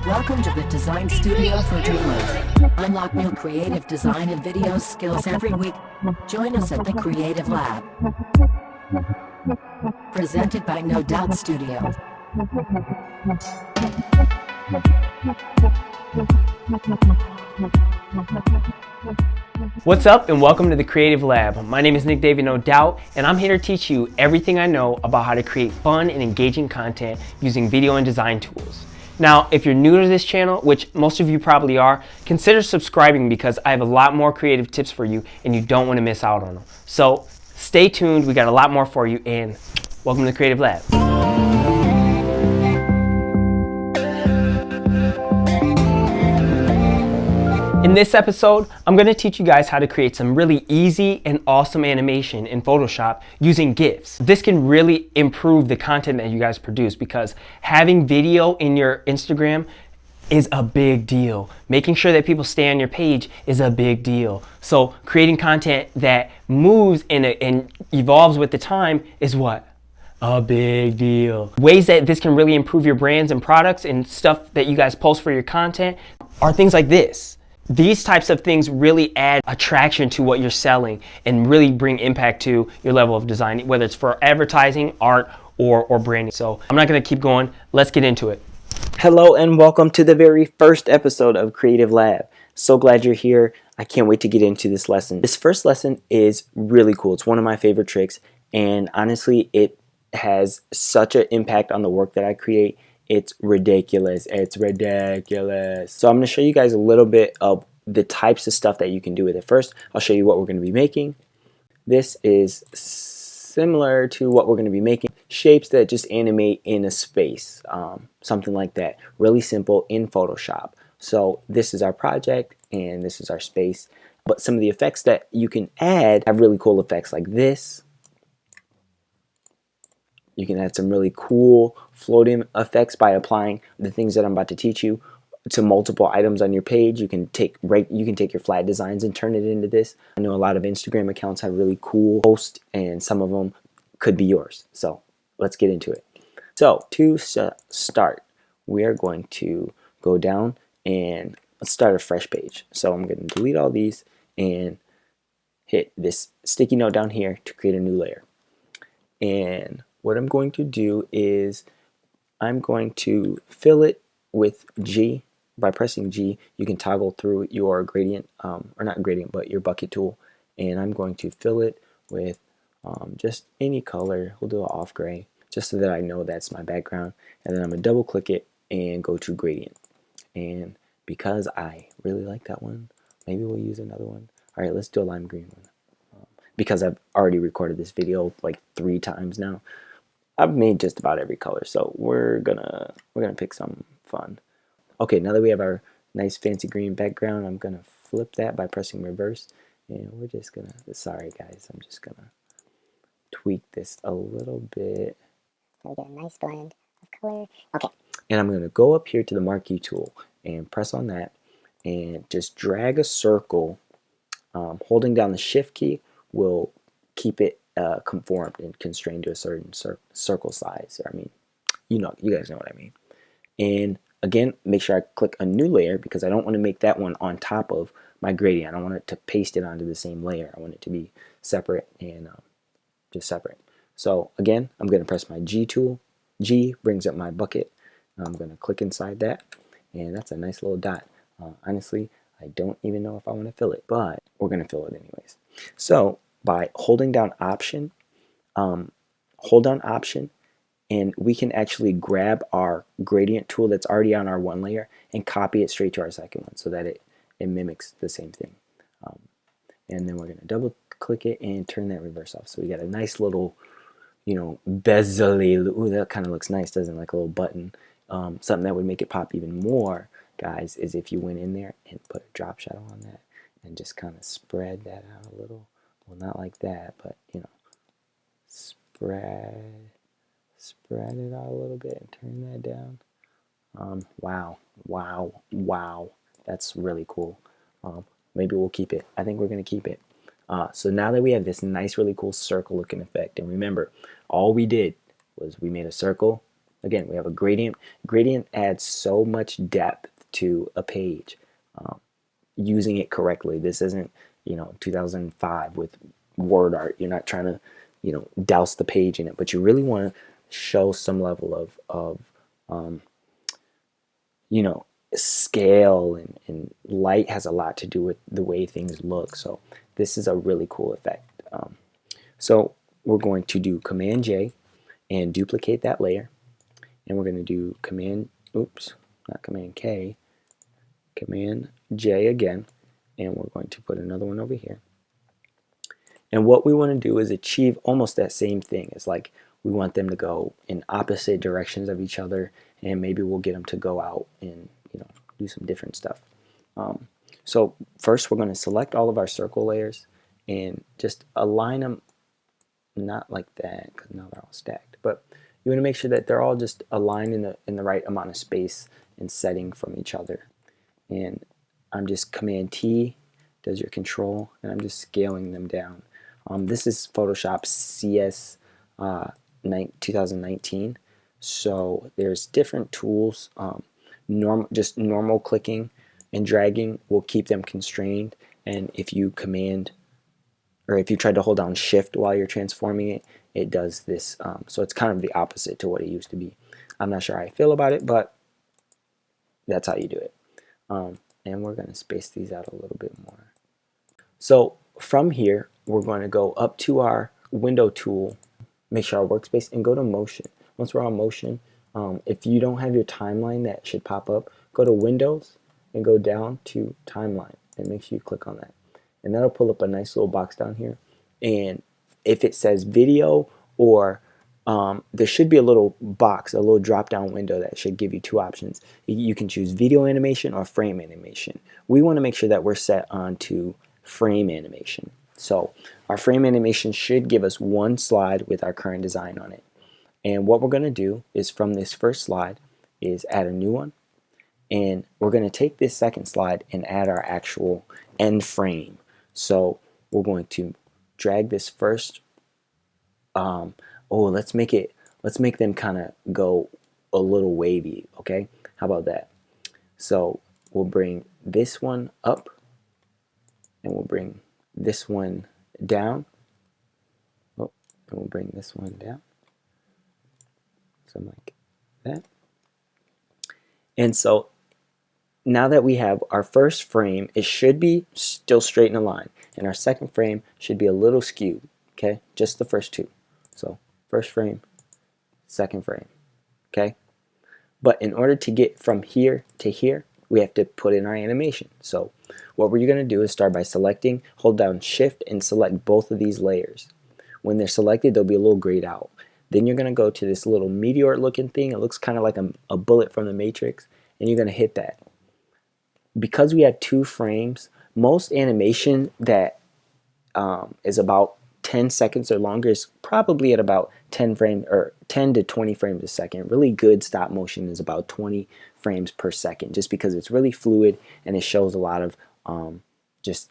Welcome to the Design Studio for Dreamers. Unlock new creative design and video skills every week. Join us at the Creative Lab. Presented by No Doubt Studio. What's up and welcome to the Creative Lab. My name is Nick David No Doubt and I'm here to teach you everything I know about how to create fun and engaging content using video and design tools. Now, if you're new to this channel, which most of you probably are, consider subscribing because I have a lot more creative tips for you and you don't want to miss out on them. So stay tuned, we got a lot more for you and welcome to the Creative Lab. In this episode, I'm going to teach you guys how to create some really easy and awesome animation in Photoshop using GIFs. This can really improve the content that you guys produce because having video in your Instagram is a big deal. Making sure that people stay on your page is a big deal. So creating content that moves and evolves with the time is what? A big deal. Ways that this can really improve your brands and products and stuff that you guys post for your content are things like this. These types of things really add attraction to what you're selling and really bring impact to your level of design, whether it's for advertising, art, or branding. So I'm not gonna keep going, let's get into it. Hello and welcome to the very first episode of Creative Lab. So glad you're here. I can't wait to get into this lesson. This first lesson is really cool. It's one of my favorite tricks and honestly it has such an impact on the work that I create. It's ridiculous. It's ridiculous. So I'm going to show you guys a little bit of the types of stuff that you can do with it. First, I'll show you what we're going to be making. This is similar to what we're going to be making. Shapes that just animate in a space. Something like that. Really simple in Photoshop. So this is our project and this is our space. But some of the effects that you can add have really cool effects like this. You can add some really cool floating effects by applying the things that I'm about to teach you to multiple items on your page. You can take your flat designs and turn it into this. I know a lot of Instagram accounts have really cool posts and some of them could be yours. So let's get into it. So to start, we are going to go down and let's start a fresh page. So I'm going to delete all these and hit this sticky note down here to create a new layer. And what I'm going to do is I'm going to fill it with G. By pressing G, you can toggle through your gradient, or not gradient, but your bucket tool. And I'm going to fill it with just any color. We'll do an off gray, just so that I know that's my background. And then I'm going to double click it and go to gradient. And because I really like that one, maybe we'll use another one. All right, let's do a lime green one. Because I've already recorded this video like 3 times now. I've made just about every color, so we're gonna pick some fun. Okay, now that we have our nice fancy green background, I'm gonna flip that by pressing reverse, and we're just gonna. Sorry guys, I'm just gonna tweak this a little bit. So we get a nice blend of color. Okay. And I'm gonna go up here to the marquee tool and press on that, and just drag a circle. Holding down the Shift key will keep it conformed and constrained to a certain circle size. I mean, you guys know what I mean. And again, make sure I click a new layer because I don't want to make that one on top of my gradient. I don't want it to paste it onto the same layer. I want it to be separate and just separate. So again, I'm going to press my G tool. G brings up my bucket. I'm going to click inside that, and that's a nice little dot. Honestly, I don't even know if I want to fill it, but we're going to fill it anyways. So by holding down Option, hold down Option, and we can actually grab our gradient tool that's already on our one layer and copy it straight to our second one so that it mimics the same thing. And then we're going to double click it and turn that reverse off. So we got a nice little, bezel. Ooh, that kind of looks nice, doesn't it? Like a little button. Something that would make it pop even more, guys, is if you went in there and put a drop shadow on that and just kind of spread that out a little. Well, not like that, but spread it out a little bit and turn that down. Wow, that's really cool. Maybe we'll keep it. I think we're gonna keep it. So now that we have this nice, really cool circle looking effect, and remember, all we did was we made a circle Again, we have a gradient. Gradient adds so much depth to a page. Using it correctly. This isn't, 2005 with word art. You're not trying to, douse the page in it, but you really want to show some level of scale, and light has a lot to do with the way things look. So this is a really cool effect. So we're going to do Command J and duplicate that layer, and we're going to do Command K, Command J again, and we're going to put another one over here. And what we want to do is achieve almost that same thing. It's like we want them to go in opposite directions of each other, and maybe we'll get them to go out and do some different stuff. So first we're going to select all of our circle layers and just align them, not like that because now they're all stacked, but you want to make sure that they're all just aligned in the right amount of space and setting from each other. And I'm just Command T does your control, and I'm just scaling them down. This is Photoshop CS 2019, so there's different tools. Just normal clicking and dragging will keep them constrained, and if you if you try to hold down Shift while you're transforming it, it does this. So it's kind of the opposite to what it used to be. I'm not sure how I feel about it, but that's how you do it. And we're going to space these out a little bit more. So from here, we're going to go up to our window tool, make sure our workspace, and go to motion. Once we're on motion, if you don't have your timeline, that should pop up. Go to Windows and go down to Timeline, and make sure you click on that. And that'll pull up a nice little box down here. And if it says video, or there should be a little box, a little drop down window that should give you two options. You can choose video animation or frame animation. We want to make sure that we're set onto frame animation. So our frame animation should give us one slide with our current design on it. And what we're going to do is, from this first slide, is add a new one. And we're going to take this second slide and add our actual end frame. So we're going to drag this first. Let's make them kind of go a little wavy. Okay, how about that? So we'll bring this one up, and we'll bring this one down. And we'll bring this one down. Something like that. And so now that we have our first frame, it should be still straight in a line, and our second frame should be a little skewed. Okay, just the first two. So first frame, second frame. Okay, but in order to get from here to here, we have to put in our animation. So what we're going to do is start by selecting, hold down Shift, and select both of these layers. When they're selected, they'll be a little grayed out. Then you're going to go to this little meteor looking thing. It looks kind of like a bullet from the Matrix, and you're going to hit that. Because we have two frames, most animation that is about 10 seconds or longer is probably at about 10 to 20 frames a second. Really good stop motion is about 20 frames per second, just because it's really fluid and it shows a lot of just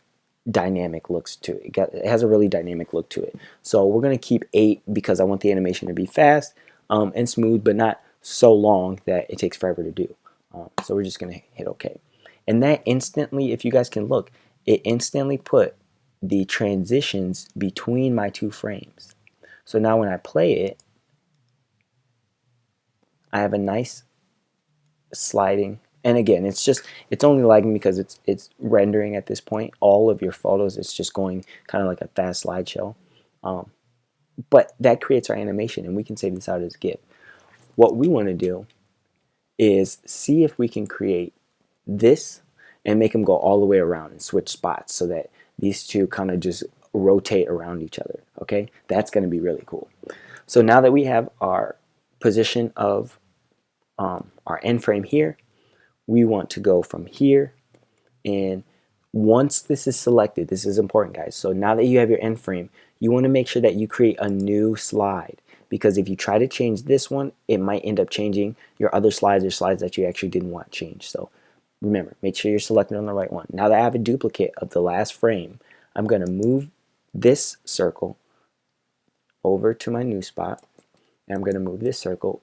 dynamic looks to it. It has a really dynamic look to it. So we're going to keep 8 because I want the animation to be fast and smooth, but not so long that it takes forever to do. So we're just going to hit OK. And that instantly, if you guys can look, it instantly put the transitions between my two frames. So now when I play it, I have a nice sliding. And again, it's only lagging because it's rendering at this point. All of your photos, it's just going kind of like a fast slideshow. But that creates our animation, and we can save this out as GIF. What we want to do is see if we can create this and make them go all the way around and switch spots so that these two kind of just rotate around each other. Okay, that's going to be really cool. So now that we have our position of our end frame here, we want to go from here, and once this is selected, this is important, guys. So now that you have your end frame, you want to make sure that you create a new slide, because if you try to change this one, it might end up changing your other slides or slides that you actually didn't want changed. So remember, make sure you're selected on the right one. Now that I have a duplicate of the last frame, I'm going to move this circle over to my new spot, and I'm going to move this circle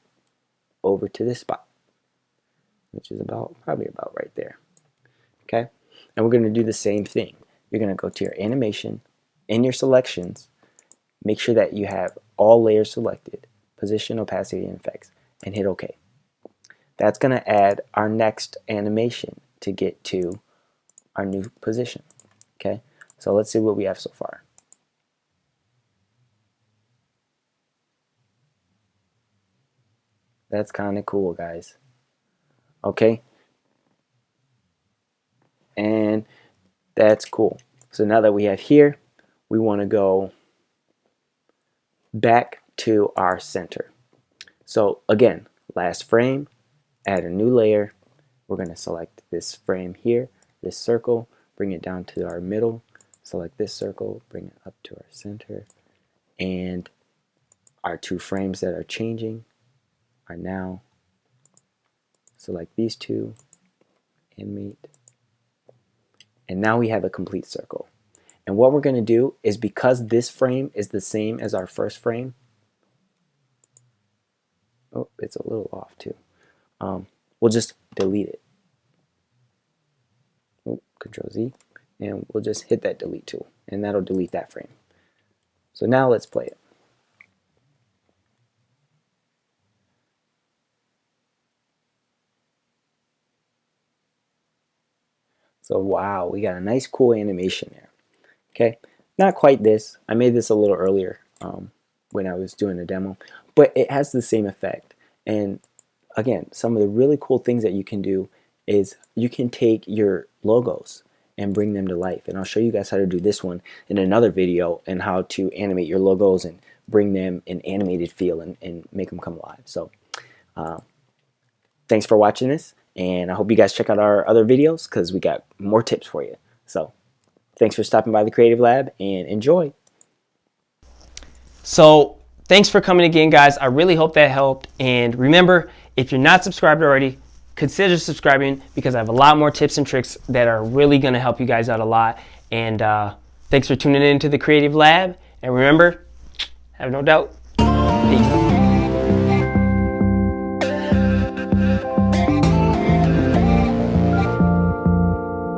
over to this spot, which is probably about right there. Okay, and we're going to do the same thing. You're going to go to your animation, in your selections, make sure that you have all layers selected, position, opacity, and effects, and hit OK. That's going to add our next animation to get to our new position. Okay, so let's see what we have so far. That's kind of cool, guys. Okay, and that's cool. So now that we have here, we want to go back to our center. So again, last frame, add a new layer. We're going to select this frame here, this circle, bring it down to our middle, select this circle, bring it up to our center, and our two frames that are changing are now, select these two, animate, and now we have a complete circle. And what we're going to do is, because this frame is the same as our first frame, oh, it's a little off too, we'll just delete it. Oh, Control Z, and we'll just hit that delete tool, and that'll delete that frame. So now let's play it. So wow, we got a nice cool animation there. Okay, not quite this. I made this a little earlier when I was doing a demo, but it has the same effect. And again, some of the really cool things that you can do is you can take your logos and bring them to life. And I'll show you guys how to do this one in another video, and how to animate your logos and bring them an animated feel and make them come alive. So thanks for watching this. And I hope you guys check out our other videos, because we got more tips for you. So thanks for stopping by the Creative Lab, and enjoy. So thanks for coming again, guys. I really hope that helped. And remember, if you're not subscribed already, consider subscribing, because I have a lot more tips and tricks that are really going to help you guys out a lot. And thanks for tuning in to the Creative Lab. And remember, have no doubt,